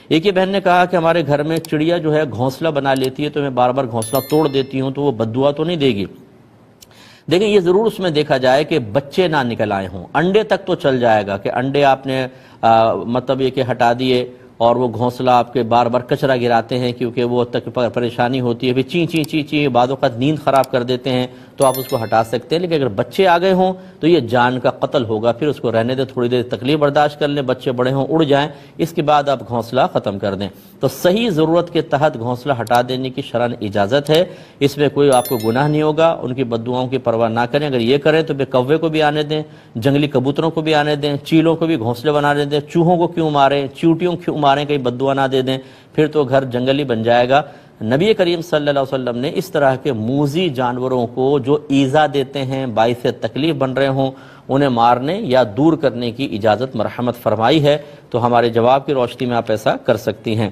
ایک یہ بہن نے کہا کہ ہمارے گھر میں چڑیا جو ہے گھونسلہ بنا لیتی ہے تو میں بار بار گھونسلہ توڑ دیتی ہوں تو وہ بد دعا تو نہیں دے گی؟ دیکھیں یہ ضرور اس میں دیکھا جائے کہ بچے نہ نکل آئے ہوں، انڈے تک تو چل جائے گا کہ انڈے آپ نے مطلب یہ کہ ہٹا دیے اور وہ گھونسلہ آپ کے بار بار کچرا گراتے ہیں کیونکہ وہ تک پریشانی ہوتی ہے، پھر چیں چیں چیں چیں بعض اوقات نیند خراب کر دیتے ہیں تو آپ اس کو ہٹا سکتے ہیں، لیکن اگر بچے آ گئے ہوں تو یہ جان کا قتل ہوگا، پھر اس کو رہنے دیں، تھوڑی دیر تکلیف برداشت کر لیں، بچے بڑے ہوں اڑ جائیں، اس کے بعد آپ گھونسلہ ختم کر دیں۔ تو صحیح ضرورت کے تحت گھونسلہ ہٹا دینے کی شرعاً اجازت ہے، اس میں کوئی آپ کو گناہ نہیں ہوگا، ان کی بد دعاؤں کی پرواہ نہ کریں۔ اگر یہ کریں تو بے کوے کو بھی آنے دیں، جنگلی کبوتروں کو بھی آنے دیں، چیلوں کو بھی گھونسلے بنانے دیں، چوہوں کو کیوں ماریں، چیونٹیوں کیوں ماریں، کہیں بد دعا نہ دے دیں، پھر تو گھر جنگلی بن جائے گا۔ نبی کریم صلی اللہ علیہ وسلم نے اس طرح کے موذی جانوروں کو جو ایذا دیتے ہیں، باعث تکلیف بن رہے ہوں، انہیں مارنے یا دور کرنے کی اجازت مرحمت فرمائی ہے، تو ہمارے جواب کی روشنی میں آپ ایسا کر سکتی ہیں۔